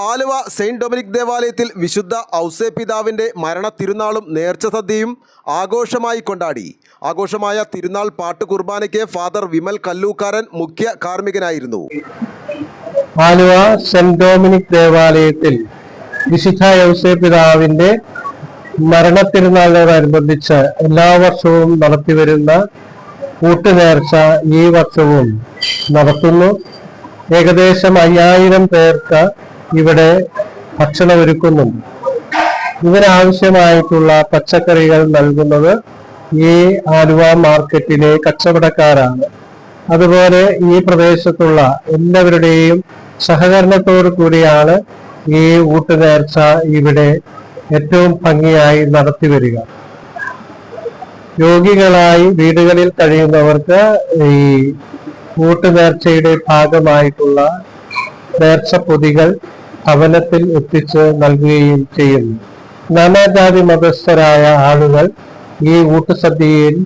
Aluva Saint Dominic ദേവാലയത്തിൽ വിശുദ്ധ ഔസേപ്പിതാവിൻ്റെ മരണ തിരുനാളും നേർച്ച സദ്യയും ആഘോഷമായി കൊണ്ടാടി. ആഘോഷമായ തിരുനാൾ പാട്ട് കുർബാനയ്ക്ക് ഫാദർ വിമൽ കല്ലൂക്കാരൻ മുഖ്യ കാർമ്മികനായിരുന്നു. ആലുവ സെന്റ് ഡൊമിനിക് ദേവാലയത്തിൽ വിശുദ്ധ ഔസേപ്പിതാവിൻ്റെ മരണ തിരുനാളിനോടനുബന്ധിച്ച് എല്ലാ വർഷവും നടത്തിവരുന്ന കൂട്ടുനേർച്ച ഈ വർഷവും നടത്തുന്നു. ഏകദേശം 5000 പേർക്ക് ഇവിടെ ഭക്ഷണം ഒരുക്കുന്നുണ്ട്. ഇതിനാവശ്യമായിട്ടുള്ള പച്ചക്കറികൾ നൽകുന്നത് ഈ ആലുവ മാർക്കറ്റിലെ കച്ചവടക്കാരാണ്. അതുപോലെ ഈ പ്രദേശത്തുള്ള എല്ലാവരുടെയും സഹകരണത്തോടു കൂടിയാണ് ഈ ഊട്ടുനേർച്ച ഇവിടെ ഏറ്റവും ഭംഗിയായി നടത്തി വരിക. രോഗികളായി വീടുകളിൽ കഴിയുന്നവർക്ക് ഈ ഊട്ടുനേർച്ചയുടെ ഭാഗമായിട്ടുള്ള നേർച്ച പൊതികൾ ഭവനത്തിൽ എത്തിച്ച് നൽകുകയും ചെയ്യുന്നു. നാനാജാതി മതസ്ഥരായ ആളുകൾ ഈ ഊട്ടുസദ്യയിൽ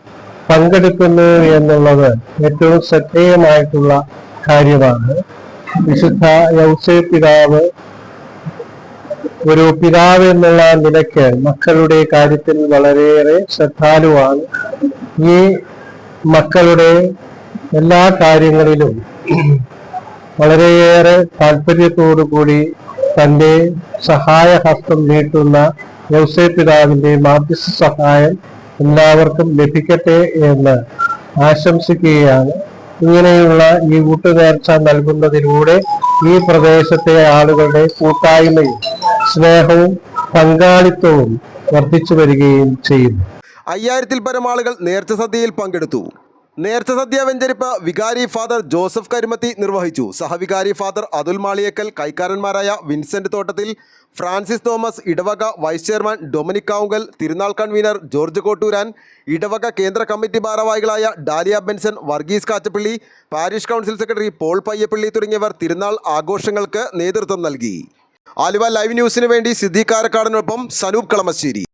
പങ്കെടുക്കുന്നു എന്നുള്ളത് ഏറ്റവും ശ്രദ്ധേയമായിട്ടുള്ള കാര്യമാണ്. വിശുദ്ധ ഔസേപ്പിതാവ് ഒരു പിതാവ് എന്നുള്ള നിലയ്ക്ക് മക്കളുടെ കാര്യത്തിൽ വളരെയേറെ ശ്രദ്ധാലുവാണ്. ഈ മക്കളുടെ എല്ലാ കാര്യങ്ങളിലും വളരെയേറെ താല്പര്യത്തോടു കൂടി തൻ്റെ സഹായഹസ്തം നീട്ടുന്ന ഔസേപ്പിതാവിൻ്റെ മാധ്യസ്ഥ സഹായം എല്ലാവർക്കും ലഭിക്കട്ടെ എന്ന് ആശംസിക്കുകയാണ്. ഇങ്ങനെയുള്ള ഈ ഊട്ടുനേർച്ച നൽകുന്നതിലൂടെ ഈ പ്രദേശത്തെ ആളുകളുടെ കൂട്ടായ്മയും സ്നേഹവും പങ്കാളിത്തവും വർദ്ധിച്ചു വരികയും ചെയ്യുന്നു. 5000-ൽ പരം ആളുകൾ നേർച്ച സദ്യയിൽ പങ്കെടുത്തു. നേർച്ച സദ്യ വെഞ്ചരിപ്പ് വികാരി ഫാദർ ജോസഫ് കരുമത്തി നിർവഹിച്ചു. സഹവികാരി ഫാദർ അതുൽ മാളിയേക്കൽ, കൈക്കാരന്മാരായ വിൻസെന്റ് തോട്ടത്തിൽ, ഫ്രാൻസിസ് തോമസ്, ഇടവക വൈസ് ചെയർമാൻ ഡൊമിനിക് കാവുങ്കൽ, തിരുനാൾ കൺവീനർ ജോർജ് കോട്ടൂരാൻ, ഇടവക കേന്ദ്ര കമ്മിറ്റി ഭാരവാഹികളായ Dalia Benson, Varghese Kachappilly, parish council secretary Paul Payyappilly തുടങ്ങിയവർ തിരുനാൾ ആഘോഷങ്ങൾക്ക് നേതൃത്വം നൽകി. ആലുവ ലൈവ് ന്യൂസിനു വേണ്ടി സിദ്ദീഖ് കാരക്കാടിനൊപ്പം സനൂപ് കളമശ്ശേരി.